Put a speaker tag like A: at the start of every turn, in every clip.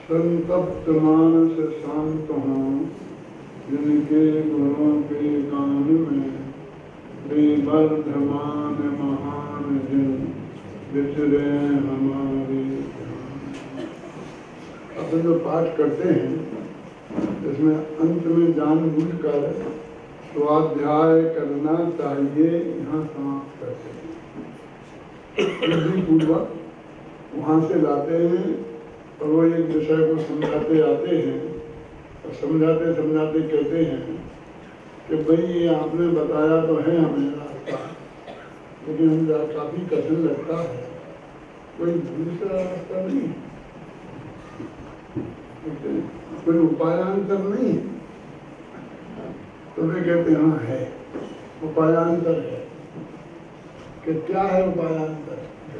A: संतप्त मानस शांत हों, जिनके गुणों के गान में वर्धमान महान जिन विचरे हमारे ध्यान। अपन जो पाठ करते हैं इसमें अंत में जानबूझकर स्वाध्याय करना चाहिए, यहाँ समाप्त करते हैं। पूर्वक वहाँ से लाते हैं और वो एक विषय को समझाते आते हैं और समझाते समझाते कहते हैं कि भाई ये आपने बताया तो है हमें रास्ता, लेकिन हमें काफी कठिन लगता है, कोई दूसरा रास्ता नहीं है, कोई उपायांतर नहीं है। तो वे कहते हैं हाँ है, उपायांतर है। कि क्या है उपायांतर?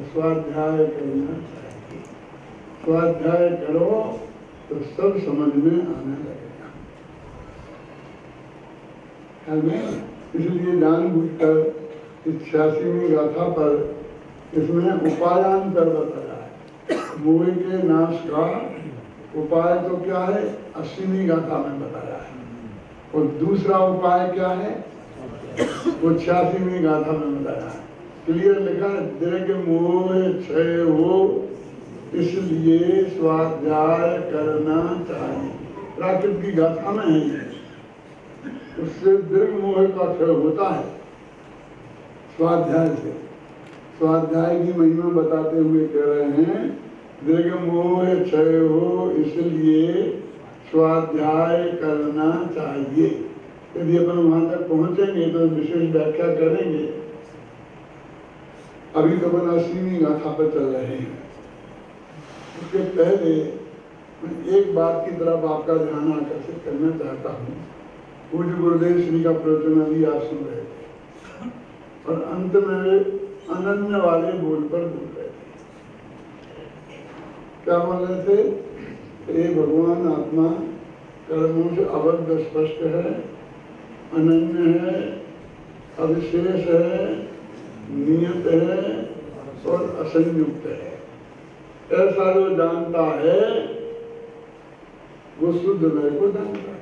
A: स्वाध्याय करना चाहिए। स्वाध्याय करो तो सब समझ में आने लगेगा। इसलिए जानबूझकर 86वीं गाथा पर इसमें उपायांतर बताया है। मोह के नाश का उपाय तो क्या है 80वीं गाथा में बताया है, और दूसरा उपाय क्या है वो 86वीं गाथा में बताया है। क्लियर लिखा है, दीर्घ मोह क्षय हो इसलिए स्वाध्याय करना चाहिए। प्राकृत की गाथा में है, उससे दीर्घ मोह का क्षय होता है स्वाध्याय से। स्वाध्याय की महिमा बताते हुए कह रहे हैं दीर्घ मोह क्षय हो इसलिए स्वाध्याय करना चाहिए। यदि अपन वहां तक पहुंचेंगे तो विशेष व्याख्या करेंगे। अभी तो अपन 80वीं गाथा पर चल रहे हैं। उसके पहले मैं एक बात की तरफ आपका ध्यान आकर्षित करना चाहता हूँ। पूज्य गुरुदेव श्री का प्रवचन अभी आप सुन रहे थे और अंत में अनन्य वाले बोल पर बोल रहे थे। क्या बोल रहे थे? ये भगवान आत्मा कर्मों से अबद्ध स्पष्ट है, अनन्य है, अविशेष है, नियत है और असंयुक्त है। ऐसा जो जानता है वो शुद्ध हृदय को जानता है।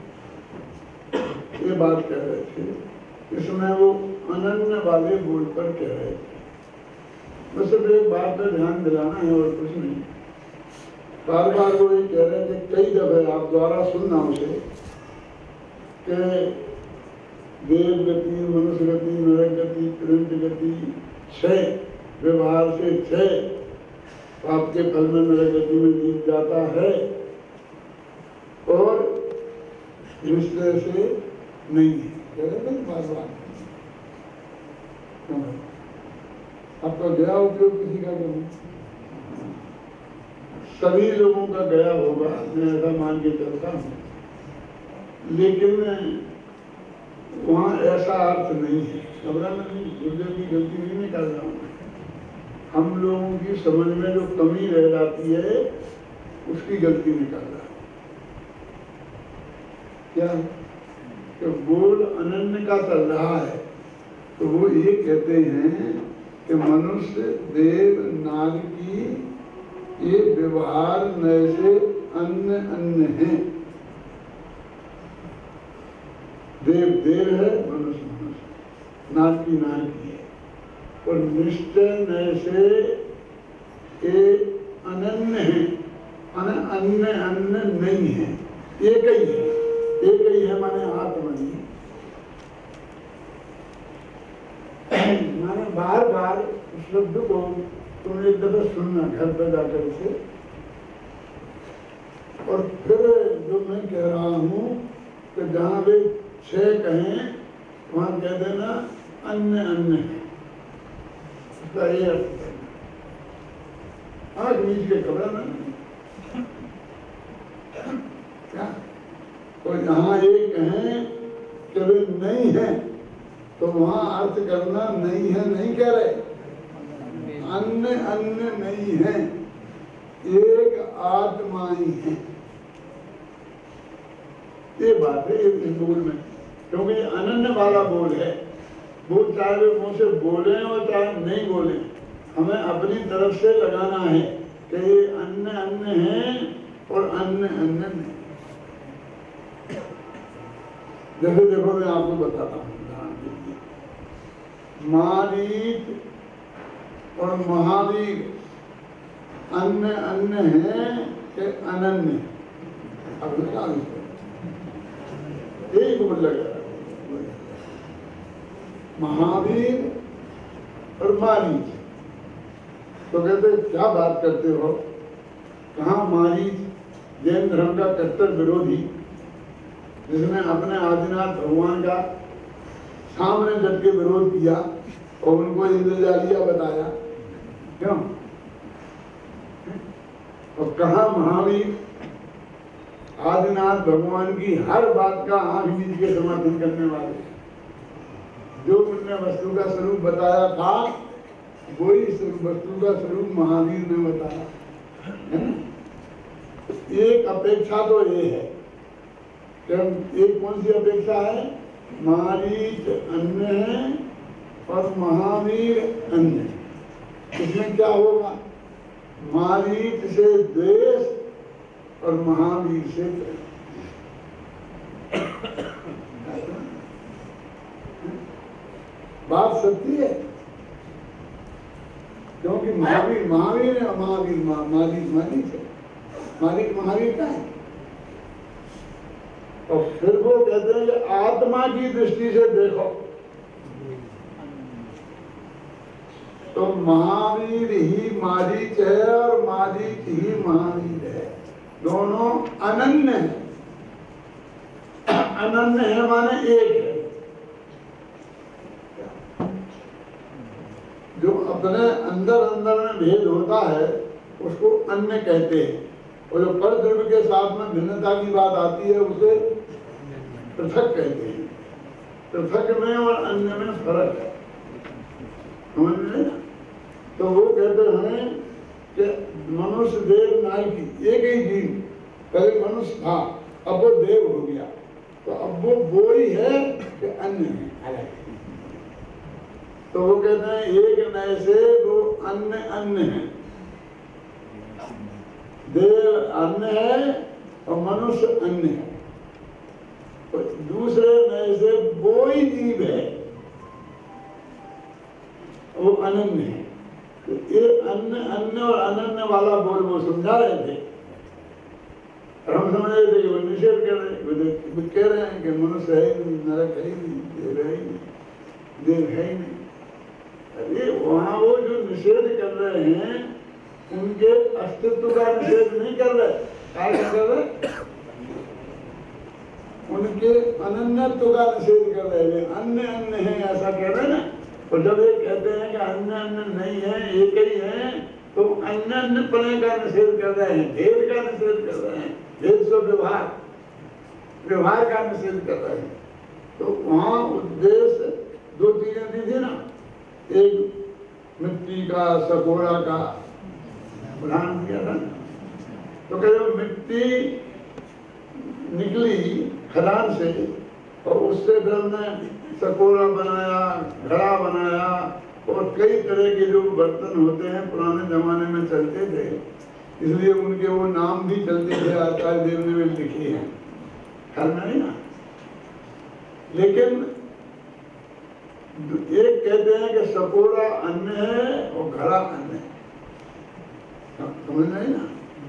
A: ये बात कह रहे थे। इसमें वो अनन्य वाले बोल पर कह रहे थे। बस सिर्फ एक बात पर ध्यान दिलाना है और कुछ नहीं। बार बार वो ये कह रहे थे, कई दफे आप द्वारा सुनना उसे कि देव गति, मनुष्य गति, नरक गति, कृंच गति 6 व्यवहार से 6 आपके फल में नरक गति में जीत जाता है और निश्चय से नहीं है। कह रहे थे बार बार। आपका गया उपयोग किसी का करूँ? सभी लोगों का गया होगा, मैं ऐसा मान के चलता हूँ, लेकिन वहाँ ऐसा अर्थ नहीं है। घबराना नहीं, गुरुदेव की गलती नहीं निकाल रहा हूँ। हम लोगों की समझ में जो कमी रह जाती है उसकी गलती निकाल रहा है। क्या कि बोल अनन्य का चल रहा है तो वो ये कहते हैं कि मनुष्य देव नाग की ये व्यवहार नए से अन्य अन्य हैं। देव देव है, मनुष्य मनुष्य, नाग की नाग की है। और निश्चय नए से ये अनन्य है, अन्य अन्य नहीं है, एक ही है। एक ही है माने आत्मा ही। माने बार बार शब्द को तुम एक दफा सुनना घर पर जाकर से, और फिर जो मैं कह रहा हूँ कि जहाँ वे 6 कहें वहाँ कह देना अन्य अन्य है, उसका ये अर्थ करना। आग बीच के घबराना नहीं। क्या? और जहाँ एक कहें कि वे नहीं है तो वहाँ अर्थ करना नहीं है नहीं कह रहे, अन्य अन्य नहीं है, एक आत्मा ही है। ये बात है इस बोल में, क्योंकि अनन्य वाला बोल है। बोल चाहे वे मुँह से बोले और चाहे नहीं बोले, हमें अपनी तरफ से लगाना है कि ये अन्य अन्य है और अन्य जैसे देखो मैं आपको बताता हूँ उदाहरण के लिए, मारीच और महावीर अन्य अन्य हैं कि अनन्य है? अब लगा एक मतलब महावीर और मारीच। तो कहते क्या बात करते हो, कहाँ मारीच जैन धर्म का कट्टर विरोधी, जिसने अपने आदिनाथ भगवान का सामने डट के विरोध किया और उनको इंद्रजालिया बताया, क्यों? और कहाँ महावीर आदिनाथ भगवान की हर बात का आंख मीच के समर्थन करने वाले, जो उनने वस्तु का स्वरूप बताया था वही वस्तु का स्वरूप महावीर ने बताया, है ना? एक अपेक्षा तो ये है, एक कौन सी अपेक्षा है? मारीच अन्य है और महावीर अन्य। इसमें क्या होगा? मारीच से द्वेष और महावीर से प्रेम। बात सत्य है, क्योंकि महावीर महावीर है, महावीर मारीच मारीच है, मारीच महावीर का है। और फिर वो कहते हैं कि आत्मा की दृष्टि से देखो तो महावीर ही मारीच है और मारीच ही महावीर है, दोनों अनन्य है। अनन्य है माने एक है, जो अपने अंदर अंदर में भेद होता है उसको अन्य कहते हैं, और जो पर द्रव्य के साथ में भिन्नता की बात आती है उसे पृथक कहते हैं। पृथक में और अन्य में फर्क है, समझ रहे ना? तो वो कहते हैं कि मनुष्य देव नायकी एक ही जीव, पहले मनुष्य था अब वो देव हो गया, तो अब वो ही है कि अन्य है, अलग। तो वो कहते हैं एक नए से वो अन्य अन्य है, देव अन्य है और मनुष्य अन्य है। तो दूसरे नए से वो ही जीव है, वो अनन्य है। तो ये अन्य अन्य और अनन्य वाला बोल वो समझा रहे थे, और हम समझ रहे थे कि वो निषेध कर रहे, वो कह रहे हैं कि मनुष्य है ही नहीं, नरक है ही नहीं, देव है ही नहीं, देव है ही नहीं। अरे वहाँ वो जो निषेध कर रहे हैं उनके अस्तित्व का निषेध नहीं कर रहे, क्या कर रहे? उनके अनन्यत्व का निषेध कर रहे हैं, अन्य अन्य है ऐसा कह रहे हैं ना। और जब ये कहते हैं कि अन्य अन्य नहीं है एक ही है, तो अन्य अन्य पने का निषेध कर रहे हैं, भेद का निषेध कर रहे हैं, भेद से व्यवहार का निषेध कर रहे हैं। तो वहाँ उद्देश्य दो चीजें दी थी ना, एक मिट्टी का सकोरा का उदाहरण दिया था। तो कहते मिट्टी निकली खदान से और उससे फिर हमने सकोरा बनाया, घड़ा बनाया, और कई तरह के जो बर्तन होते हैं पुराने जमाने में चलते थे, इसलिए उनके वो नाम भी चलते थे, आचार्य देव ने भी लिखे हैं, ख्याल में नहीं ना। लेकिन एक कहते हैं कि सकोरा अन्य है और घड़ा अन्य है, समझ नहीं ना,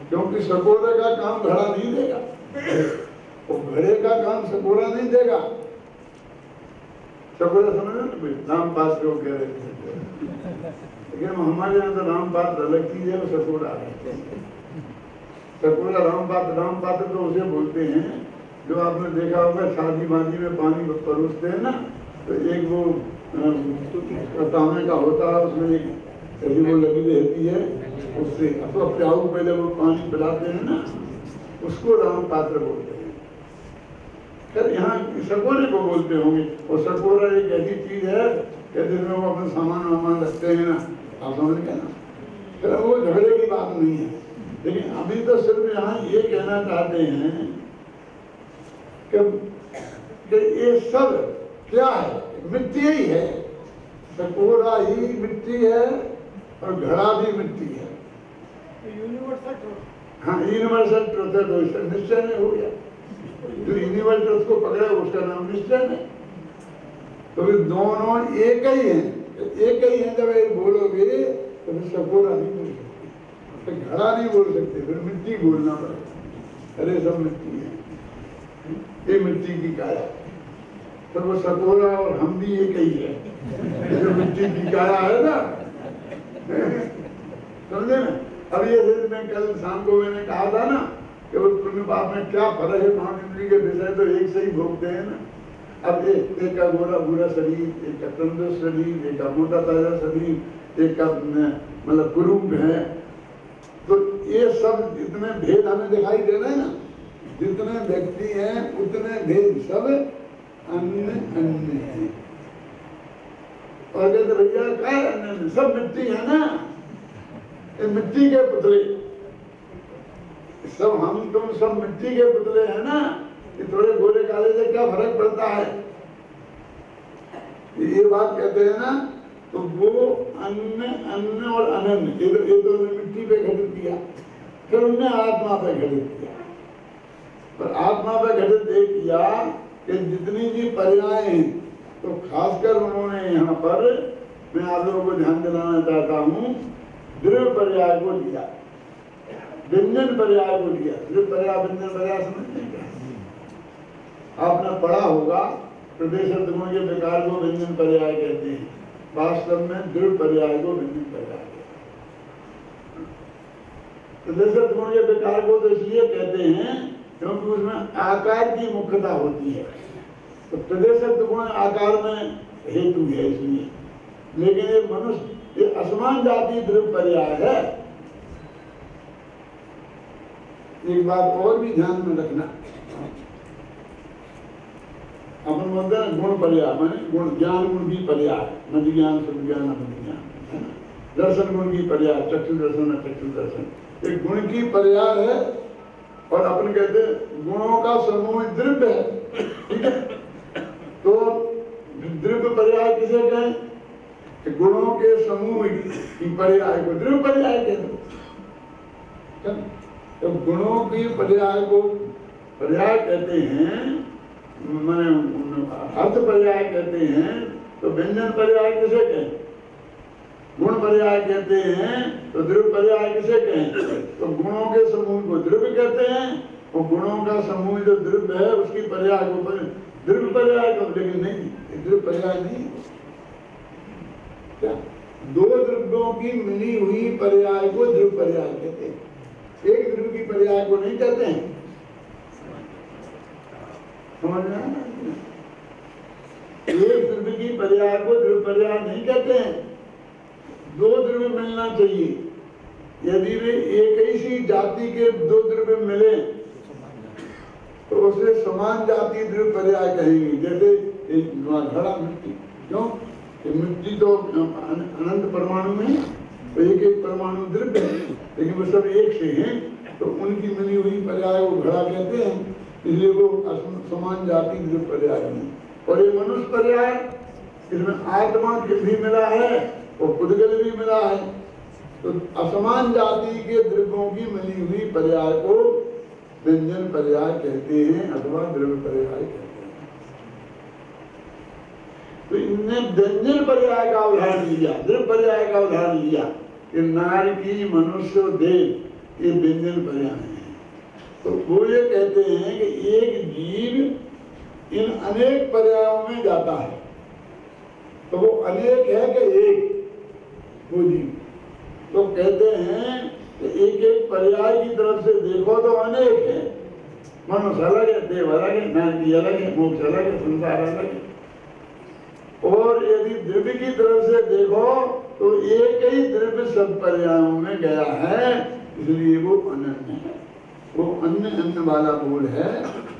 A: क्योंकि सकोरे का काम घड़ा नहीं देगा और घड़े का काम सकोरा नहीं देगा। सकोरा समझ ना, राम पास को कह रहे थे, लेकिन हमारे यहाँ तो राम पात्र अलग चीज है, वो सकोरा है। सकोरा राम पात्र तो उसे बोलते हैं जो आपने देखा होगा शादी बाजी में पानी परोसते हैं ना, तो एक वो तांबे का होता है, उसमें एक ऐसी वो लगी रहती है, उससे तो प्याऊ पहले वो पानी पिलाते हैं ना, उसको राम पात्र बोलते हैं। खैर यहाँ सकोरे को बोलते होंगे, और सकोरा एक ऐसी चीज है जिसमें वो अपने सामान रखते हैं ना, आप समझ गए ना। फिर वो झगड़े की बात नहीं है, लेकिन अभी तो सिर्फ यहाँ ये कहना चाहते हैं कि ये सब क्या है, मिट्टी ही है, सकोरा ही मिट्टी है और घड़ा भी मिट्टी है। हाँ, यूनिवर्सल ट्रुथ है, तो निश्चय नहीं हो गया। जो यूनिवर्सल उसको पकड़े उसका नाम निश्चय है। तो फिर दोनों एक ही हैं, एक ही हैं। जब एक बोलोगे तो फिर सकोरा नहीं बोल सकते, फिर घड़ा नहीं बोल सकते, फिर मिट्टी बोलना पड़ेगा। अरे सब मिट्टी है, ये मिट्टी की काया, तो वो सकोरा और हम भी एक ही है। जो मिट्टी की काया है ना, समझे ना। अब ये मैं कल शाम को मैंने कहा था ना कि वो पुण्य पाप में क्या फर्क है, पांच इंद्रिय के विषय तो एक से ही भोगते हैं ना। अब एक का गोरा बुरा शरीर, एक का तंदुरुस्त शरीर, एक का मोटा ताजा शरीर, एक का मतलब कुरूप है। तो ये सब जितने भेद हमें दिखाई दे रहे हैं ना, जितने व्यक्ति हैं उतने भेद सब अन्य अन्य है। और कहते भैया क्या अन्य, सब मिट्टी है ना, ये मिट्टी के पुतले, सब हम तुम सब मिट्टी के पुतले हैं ना। ये थोड़े गोरे काले से क्या फर्क पड़ता है, ये बात कहते हैं ना। तो वो अन्य अन्य और अनन्य ये दोनों मिट्टी पे घटित किया, फिर उन्हें आत्मा पे घटित किया। पर आत्मा पे घटित किया कि जितनी भी पर्याय हैं, तो खासकर उन्होंने यहाँ पर मैं आप लोगों को ध्यान दिलाना चाहता हूँ, द्रव्य पर्याय को लिया, व्यंजन पर्याय को लिया। द्रव्य पर्याय व्यंजन पर्याय समझते हैं क्या? आपने पढ़ा होगा प्रदेश गुण के विकार को व्यंजन पर्याय कहते हैं, वास्तव में द्रव्य पर्याय को व्यंजन पर्याय कहते हैं। प्रदेश गुण के विकार को तो इसलिए कहते हैं क्योंकि उसमें आकार की मुख्यता होती है। तो प्रदेश गुण आकार में हेतु है इसलिए, लेकिन ये मनुष्य ये असमान जाति द्रव्य पर्याय है। एक बात और भी ध्यान में रखना, अपन बोलते हैं गुण पर्याय माने गुण, ज्ञान गुण की पर्याय, मध्य ज्ञान शुद्ध ज्ञान अमृत ज्ञान है ना। दर्शन गुण की पर्याय, चक्षु दर्शन अचक्षु दर्शन, एक गुण की पर्याय है। और अपन कहते हैं गुणों का समूह द्रव्य है, ठीक है। तो द्रव्य पर्याय किसे कहें? गुणों के समूह की पर्याय को द्रव्य पर्याय कहते हैं। तो गुणों की पर्याय को पर्याय कहते हैं, माने अर्थ पर्याय कहते हैं। तो व्यंजन पर्याय किसे कहें? गुण पर्याय कहते हैं। तो द्रव्य पर्याय किसे कहें? तो गुणों के समूह को द्रव्य कहते हैं, और गुणों का समूह जो द्रव्य है उसकी पर्याय को द्रव्य पर्याय को, लेकिन नहीं द्रव्य पर्याय नहीं। क्या दो द्रव्यों की मिली हुई पर्याय को द्रव्य पर्याय कहते हैं, एक द्रव्य की पर्याय को नहीं कहते हैं। समझ में आया? एक द्रव्य की पर्याय को द्रव्य पर्याय नहीं कहते हैं। दो द्रव्य मिलना चाहिए, यदि वे एक ही सी जाति के दो द्रव्य मिले तो उसे समान जाति द्रव्य पर्याय कहेंगे। जैसे एक घड़ा मिट्टी, क्यों? मिट्टी तो अनंत परमाणु में, तो एक एक परमाणु द्रव्य है, लेकिन वो सब एक से हैं, तो उनकी मिली हुई पर्याय को घड़ा कहते हैं, इसलिए वो समान जाति द्रव्य पर्याय नहीं। और ये मनुष्य पर्याय, इसमें आत्मा भी मिला है और पुद्गल भी मिला है। तो असमान जाति के द्रव्यों की मिली हुई पर्याय को व्यंजन पर्याय कहते हैं अथवा द्रव्य पर्याय कहते हैं। तो इनने व्यंजन पर्याय का उदाहरण लिया, द्रव्य पर्याय का उदाहरण लिया कि नारकी, मनुष्य, देव ये व्यंजन पर्याय हैं। तो वो ये कहते हैं कि एक जीव इन अनेक पर्यायों में जाता है। तो वो अनेक है कि एक वो जीव, तो कहते हैं कि एक एक पर्याय की तरफ से देखो तो अनेक है। मनुष्य अलग है, देव अलग है, नारकी अलग है, मोक्ष अलग है, संसार अलग है। और यदि द्रव्य की तरफ से देखो तो एक ही द्रव्य सब पर्यायों में गया है, इसलिए वो अनन्य है। वो अन्य अन्य वाला बोल है,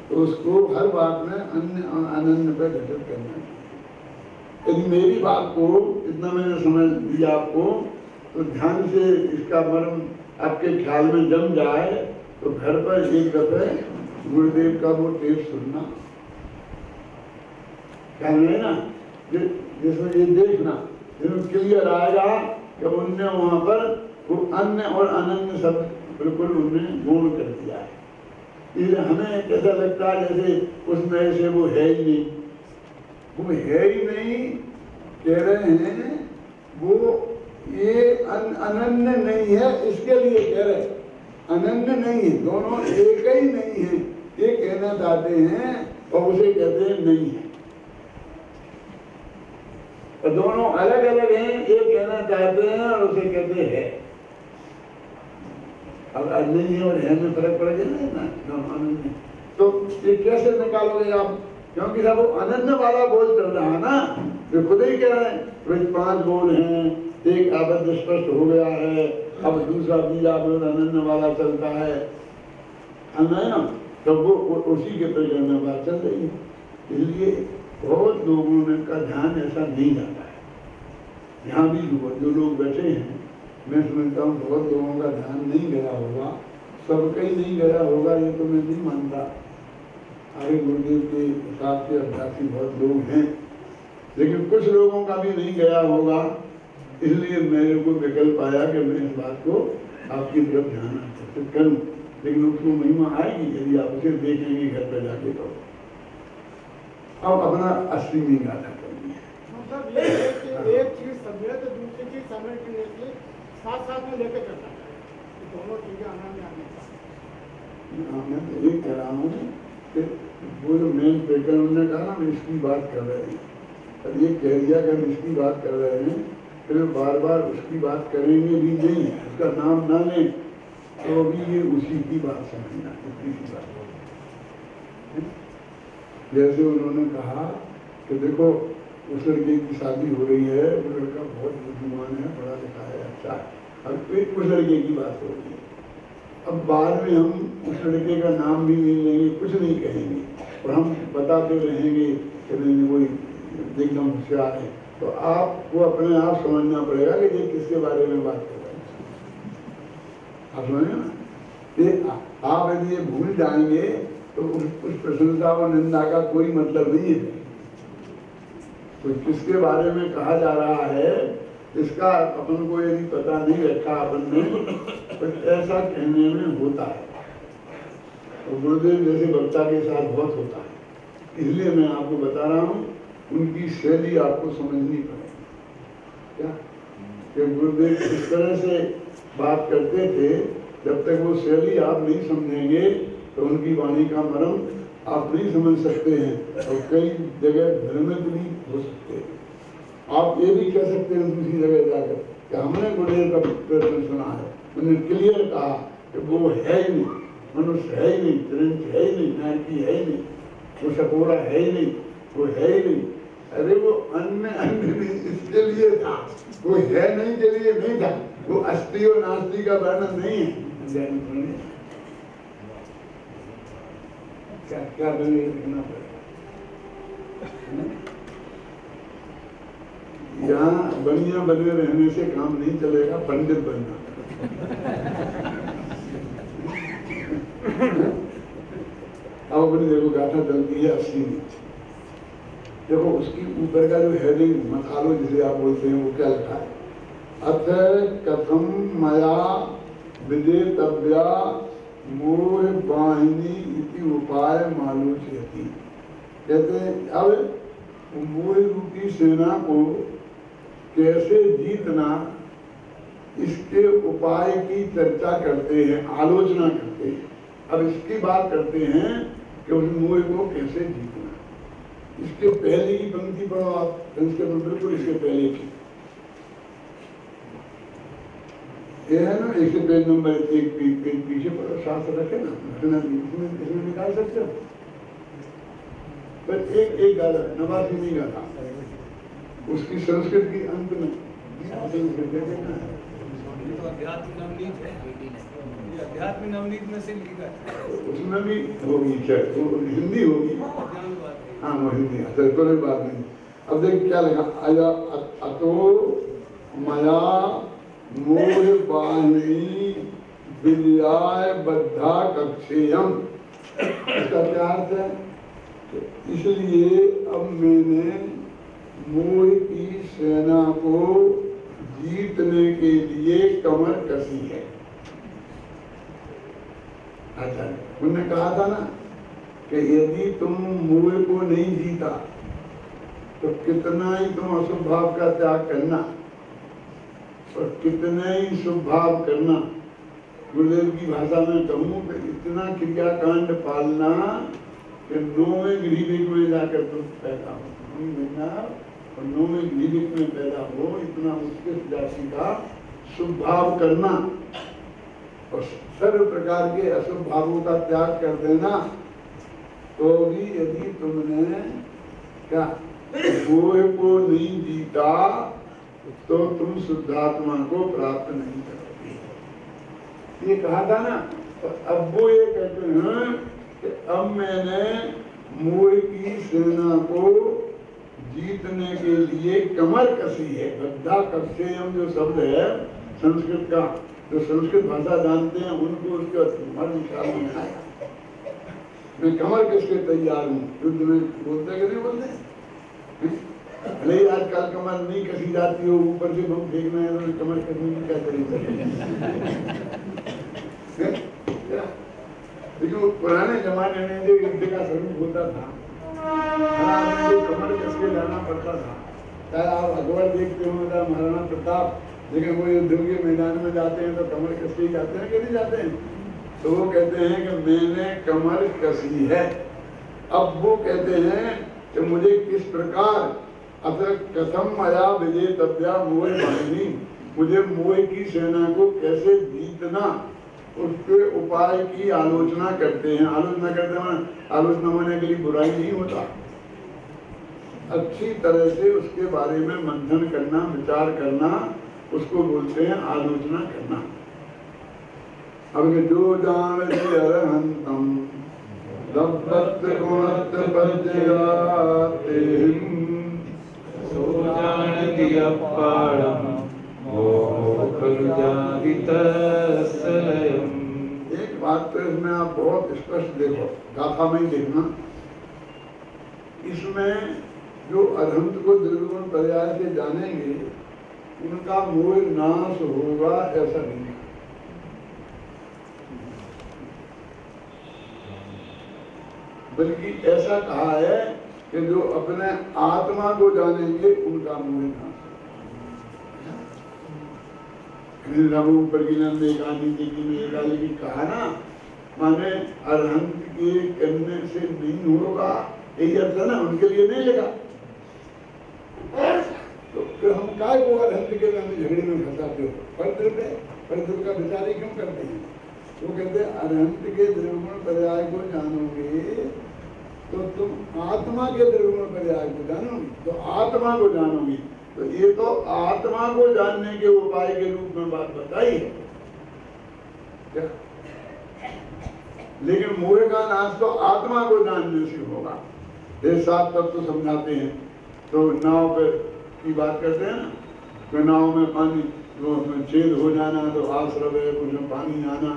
A: तो उसको हर बात में अन्य अनन्य पर घटित करना है। यदि मेरी बात को इतना मैंने समझ दिया आपको, तो ध्यान से इसका मर्म आपके ख्याल में जम जाए तो घर पर एक दफे गुरुदेव का वो टेप सुनना, ख्याल में ना, जिसमें ये देखना जिसमें क्लियर आएगा कि उनने वहां पर वो अन्य और अनन्य शब्द बिल्कुल उनने गुण कर दिया है। हमें कैसा लगता है जैसे उसमें से वो है ही नहीं, वो है ही नहीं कह रहे हैं, वो ये अनन्य नहीं है, इसके लिए कह रहे हैं अनन्य नहीं है, दोनों एक ही नहीं है, ये कहना चाहते हैं और उसे कहते हैं नहीं है। और दोनों अलग अलग हैं, ये कहना चाहते हैं और उसे कहते हैं। अब नहीं है और है में फर्क पड़ गया ना, अनन्य। तो ये कैसे निकालोगे आप? क्योंकि सब अनन्य वाला बोल चल रहा है ना, वे खुद ही कह रहे हैं 5 बोल हैं, एक आबद्ध स्पष्ट हो गया है, अब दूसरा बीजा बोल अनन्य वाला चलता है ना, तो वो उसी के प्रकरण में बात चल रही है। इसलिए बहुत लोगों ने का ध्यान ऐसा नहीं जाता है। यहाँ भी जो लोग बैठे हैं, मैं समझता हूँ बहुत लोगों का ध्यान नहीं गया होगा, सबका ही नहीं गया होगा, ये तो मैं नहीं मानता। आगे गुरुदेव के हिसाब से अभ्यासी बहुत लोग हैं, लेकिन कुछ लोगों का भी नहीं गया होगा। इसलिए मेरे को विकल्प आया कि मैं इस बात को आपकी तरफ ध्यान आकर्षित करूँ, लेकिन उसको महिमा आएगी यदि आप उसे देखेंगे घर पर जाके। तो अब अपना 80वीं गाथा करनी है।
B: मतलब ये है कि एक चीज समझे तो दूसरी चीज समझ के लिए साथ में लेकर चलना चाहिए, दोनों चीजें आना में आने का।
A: मैं तो ये कह रहा हूँ कि वो जो मेन स्पीकर उन्होंने कहा ना, हम इसकी बात कर रहे हैं, अब ये कह दिया कि हम इसकी बात कर रहे हैं, फिर बार बार उसकी बात करेंगे भी नहीं, उसका नाम ना लें तो भी ये उसी की बात समझना, इतनी सी बात। जैसे उन्होंने कहा कि देखो उस लड़के की शादी हो रही है, वो लड़का बहुत बुद्धिमान है, पढ़ा लिखा है, अच्छा है, अब एक उस लड़के की बात हो रही है। अब बाद में हम उस लड़के का नाम भी नहीं लेंगे, कुछ नहीं कहेंगे, और हम बताते रहेंगे कि नहीं वो एकदम होशियार है, तो आपको अपने आप समझना पड़ेगा कि ये किसके बारे में बात कर रहे हैं। आप समझे ना, ये आप यदि ये भूल जाएंगे तो उस प्रशंसा और निंदा का कोई मतलब नहीं है। तो किसके बारे में कहा जा रहा है, इसका अपन को यदि पता नहीं रखा अपन ने, तो ऐसा कहने में होता है, और गुरुदेव जैसे वक्ता के साथ बहुत होता है। इसलिए मैं आपको बता रहा हूँ, उनकी शैली आपको समझनी पड़ेगी। क्या कि गुरुदेव इस तरह से बात करते थे, जब तक वो शैली आप नहीं समझेंगे तो उनकी वाणी का मर्म आप नहीं समझ सकते हैं, और कई जगह भ्रमित भी हो सकते हैं। आप ये भी कह सकते हैं दूसरी जगह जाकर कि हमने गुरुदेव का प्रश्न सुना है, उन्होंने क्लियर कहा कि वो है ही नहीं, मनुष्य है ही नहीं, त्रिंच है ही नहीं, नारकी है ही नहीं, वो सकोरा है ही नहीं, वो है ही नहीं। अरे वो अन्य भी इसके लिए था, वो है नहीं के लिए नहीं था, वो अस्थि और नास्ति का वर्णन नहीं है। क्या क्या बने लिखना पड़ेगा। यहाँ बढ़िया बने रहने से काम नहीं चलेगा, पंडित बनना। अब अपनी देखो गाथा चलती है 80 में, देखो उसकी ऊपर का जो हेडिंग मसालो जिसे आप बोलते हैं, वो क्या लिखा है, अथ कथम मया विदेतव्या मोह वाहिनी इति उपाय मालोचयति। कहते हैं अब मोह रूपी सेना को कैसे जीतना, इसके उपाय की चर्चा करते हैं, आलोचना करते हैं। अब इसकी बात करते हैं कि उस मोह को कैसे जीतना। इसके पहले की पंक्ति पढ़ो आप, संस्कृत में बिल्कुल इसके पहले की ये है ना, इसके पेज नंबर 1 पेज पीछे पढ़ो, शास्त्र रखे ना, इसमें निकाल सकते हो। पर एक गाला 89वीं गाथा उसकी संस्कृत की अंत में
C: अध्यात्म नवनीत में से लिखा है,
A: उसमें भी होगी, हिंदी होगी, हाँ वो हिंदी है, कोई बात नहीं। अब देख क्या लिखा, आया अतो मया मोह वाहिनी विद्याय बद्धा कक्षेयम। इसका क्या अर्थ है, इसलिए अब मैंने मोह की सेना को जीतने के लिए कमर कसी है। अच्छा उन्होंने कहा था ना कि यदि तुम मोह को नहीं जीता तो कितना ही तुम अशुभ भाव का त्याग करना और कितना ही शुभ भाव करना। गुरुदेव की भाषा में कहूँ तो इतना क्रियाकांड पालना कि 9वें गृहवीक में जाकर तुम पैदा हो, महीना और 9वें गृहवीक में पैदा हो, इतना उत्कृष्ट जाति का शुभ भाव करना और सर्व प्रकार के अशुभ भावों का त्याग कर देना। तो भी यदि तुमने क्या मोह को नहीं जीता तो तुम शुद्धात्मा को प्राप्त नहीं करोगे। ये कहा था ना। तो अब वो ये कहते हैं कि अब मैंने मोह की सेना को जीतने के लिए कमर कसी है। बद्धा कस्यम जो शब्द है संस्कृत का, जो संस्कृत भाषा जानते हैं उनको उसका मर्म ख्याल में आया। मैं कमर किसके तैयार हूँ, युद्ध में बोलते कि नहीं बोलते। भले ही आजकल कमर नहीं कसी जाती हो, ऊपर से बम फेंकना है तो कमर कसने की क्या करेंगे। लेकिन पुराने जमाने में जो युद्ध का स्वरूप होता था, तो कमर कस के जाना पड़ता था। चाहे आप अकबर देखते हो या महाराणा प्रताप, लेकिन वो युद्ध के मैदान में जाते हैं तो कमर कस के जाते हैं कि नहीं जाते हैं। तो वो कहते हैं कि मैंने कमर कसी है। अब वो कहते हैं कि मुझे किस प्रकार अतः कथम मया विजेतव्या मोह वाहिनी, मुझे मोह की सेना को कैसे जीतना, उसके उपाय की आलोचना करते हैं। आलोचना करते हैं, आलोचना होने के लिए बुराई नहीं होता। अच्छी तरह से उसके बारे में मंथन करना, विचार करना, उसको बोलते हैं आलोचना करना। अब जो जान अरहंतम दब्बत गुणत पज्जयाते
D: सो जानति अपारम मोह खलु जातितस्सलयम्।
A: एक बात तो इसमें आप बहुत स्पष्ट देखो, गाथा में ही देखना। इसमें जो अरहंत को निर्गुण पर्याय से जानेंगे उनका मोह नाश होगा ऐसा नहीं। बल्कि ऐसा कहा है कि जो अपने आत्मा को जानेंगे उनका मोह नाश होगा। कहा ना, माने अरहंत के करने से नहीं होगा, यही अर्थ है ना, उनके लिए नहीं लगा। तो फिर हम काय को अरहंत के झगड़े में फंसाते हो। परद्रव्य का विचार ही क्यों करते हैं। वो कहते हैं अरहंत के द्रव्यगुण पर्याय को जानोगे तो तुम आत्मा के द्रव्यगुण पर्याय को जानोगे, तो आत्मा को जानोगी। तो ये तो आत्मा को जानने के उपाय के रूप में बात बताई है क्या? लेकिन मोह का नाश तो आत्मा को जानने से होगा। ये 7 तत्व समझाते हैं। तो नाव पे की बात करते हैं ना, तो नाव में पानी छेद हो जाना तो आश्रव है, उसमें पानी आना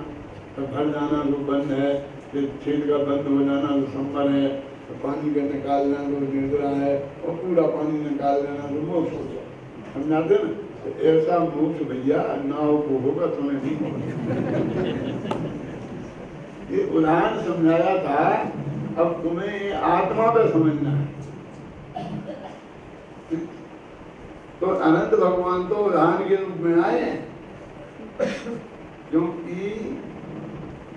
A: तो भर जाना तो बंद है, फिर छेद का बंद हो जाना तो संबर है, तो पानी का निकालना तो निर्जरा है, और पूरा पानी निकाल देना तो मोक्ष हो गया। समझाते ना। तो ऐसा मोक्ष भैया नाव को होगा, तुम्हें नहीं होगा। ये उदाहरण समझाया था, अब तुम्हें ये आत्मा पे समझना है। तो अनंत भगवान तो उदाहरण के रूप में आए हैं, क्योंकि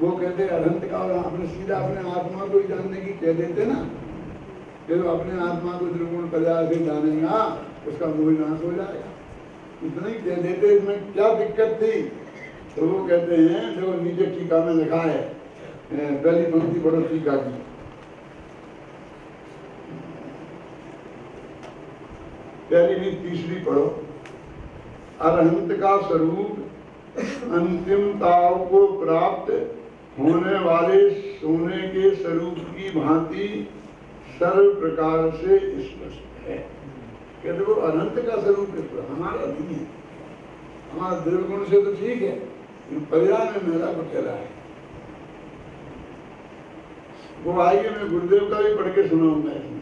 A: वो कहते अनंत का, और आपने सीधा अपने आत्मा को ही जानने की कह देते ना, कि तो अपने आत्मा को त्रिगुण पर्याय से जानेगा उसका मोह नाश हो जाएगा, इतना ही कह देते। इसमें क्या दिक्कत थी? तो वो कहते हैं, जो नीचे टीका में लिखा है, पहली पंक्ति पढ़ो टीका की। पहली नहीं तीसरी पढ़ो। अरहंत का स्वरूप अंतिमताओं को प्राप्त होने वाले सोने के स्वरूप की भांति सर्व प्रकार से स्पष्ट है। कहते वो अनंत का स्वरूप है, हमारा नहीं है। हमारा द्रव्यगुण से तो ठीक है, पर्याय में मेरा बखेरा है। वो आइए, मैं गुरुदेव का भी पढ़ के सुनाऊंगा इसमें।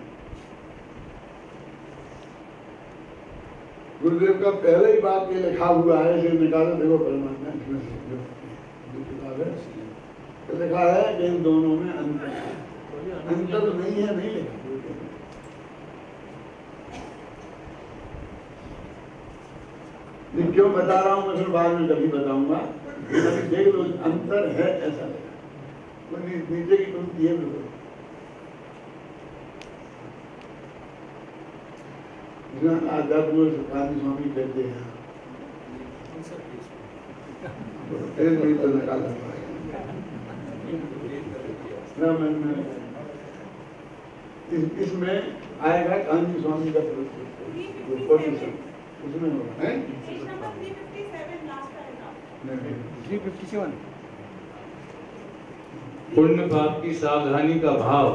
A: गुरुदेव का पहले ही बात ये लिखा हुआ है, इसे निकालो, देखो परमात्मा इसमें से जो किताब है, लिखा है कि इन दोनों में अंतर है। अंतर नहीं है, नहीं लिखा। ये क्यों बता रहा हूँ मैं फिर बाद में कभी बताऊंगा। अभी देख लो अंतर है ऐसा लिखा। वो नीचे की पंक्ति है बिल्कुल। आध्यात्म सुखानी स्वामी कहते हैं तो निकाला इसमें आएगा गांधी स्वामी का पोजीशन उसमें होगा है
C: 357
D: पुण्य पाप की सावधानी का भाव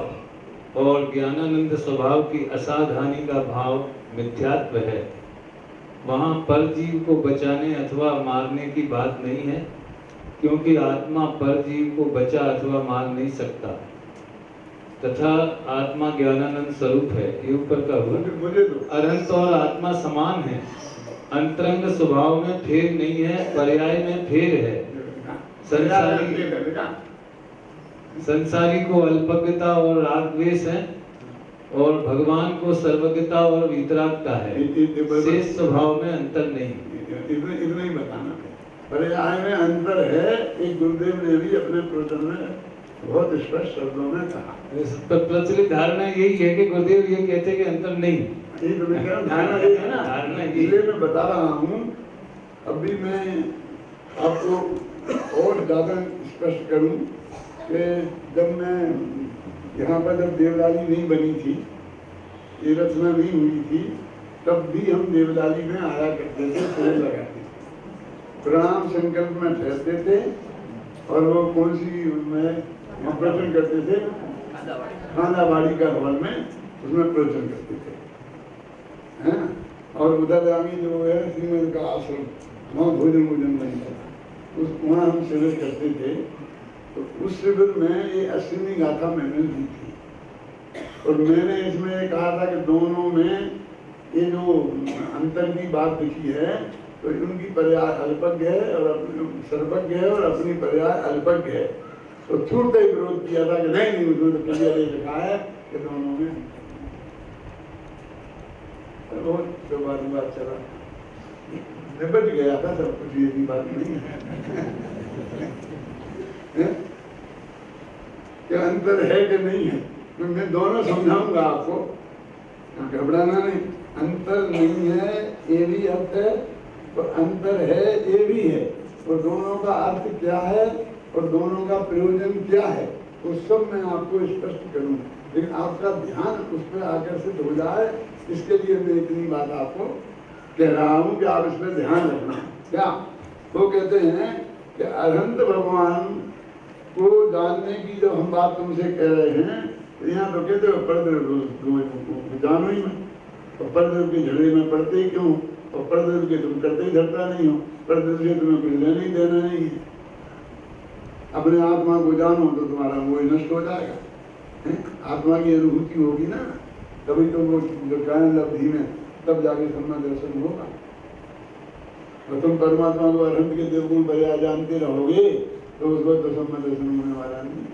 D: और ज्ञानानंद स्वभाव की असावधानी का भाव मिथ्यात्व है। वहाँ परजीव को बचाने अथवा मारने की बात नहीं है, क्योंकि आत्मा परजीव को बचा अथवा मार नहीं सकता, तथा आत्मा ज्ञानानंद स्वरूप है। ये ऊपर का हुआ। अनंत और आत्मा समान है, अंतरंग स्वभाव में फेर नहीं है, पर्याय में फेर है। संसारी को अल्पज्ञता और राग द्वेष है, और भगवान को सर्वज्ञता और वितरागता है। शेष स्वभाव में अंतर नहीं।
A: इतना ही बताना है। पर्याय में अंतर है। एक गुरुदेव ने भी अपने प्रवचन में बहुत स्पष्ट शब्दों में कहा।
D: प्रचलित धारणा यही है कि गुरुदेव ये कहते हैं कि अंतर नहीं।
A: ये तो मैं कह रहा हूं, धारणा यही है ना, इसलिए मैं बता रहा हूँ। अभी मैं आपको और ज्यादा स्पष्ट करूँ कि जब मैं यहाँ पर जब देवलाली नहीं बनी थी, ये रचना नहीं हुई थी, तब भी हम देवलाली में आया करते थे, पेड़ लगाते थे, प्रणाम संकल्प में ठहरते थे, और वो कौन सी में प्रवचन करते थे, खानाबाड़ी का हॉल में, उसमें प्रवचन करते थे, हैं? और उधर आगे जो है श्रीमद का आश्रम, वहाँ भोजन बनता था, वहाँ हम शिविर करते थे। तो उस शिविर में ये 80वीं गाथा मैंने दी थी, और मैंने इसमें कहा था कि दोनों में ये जो अंतर की बात लिखी है, तो उनकी पर्याय अल्पज्ञ है और अपनी सर्वज्ञ है, और अपनी पर्याय अल्पज्ञ है। तो छूटते ही विरोध किया था कि नहीं उसमें तो क्लियर लिखा है कि दोनों में बहुत बात चला, निपट गया था सब कुछ। ये भी बात नहीं है क्या अंतर है कि नहीं है, मैं दोनों समझाऊंगा आपको, घबराना नहीं। अंतर नहीं है ये भी अर्थ है, और अंतर है ये भी है, और दोनों का अर्थ क्या है और दोनों का प्रयोजन क्या है, वो सब मैं आपको स्पष्ट करूँ। लेकिन आपका ध्यान उस पर आकर्षित हो जाए, इसके लिए मैं इतनी बात आपको कह रहा हूँ कि आप इस पर ध्यान रखना। क्या वो कहते हैं कि अनंत भगवान को जानने की जब हम बात तुमसे कह रहे हैं, तो यहाँ तो कहते हो परदेव जानो ही मैं, और परदेव के झगड़े में पड़ते ही क्यों, और परदेव के तुम करते ही धरता नहीं हो, परदेव से तुम्हें कुछ लेना ही देना नहीं है। अपने आत्मा को जानो तो तुम्हारा वो नष्ट हो जाएगा, आत्मा की अनुभूति होगी ना, तभी तो वो ज्ञान लब्धि में तब जाके सम्मा दर्शन होगा। और तुम परमात्मा को अनंत के देवगुण पर्याय जानते रहोगे तो उसको तो सम्मा दर्शन होने वाला नहीं।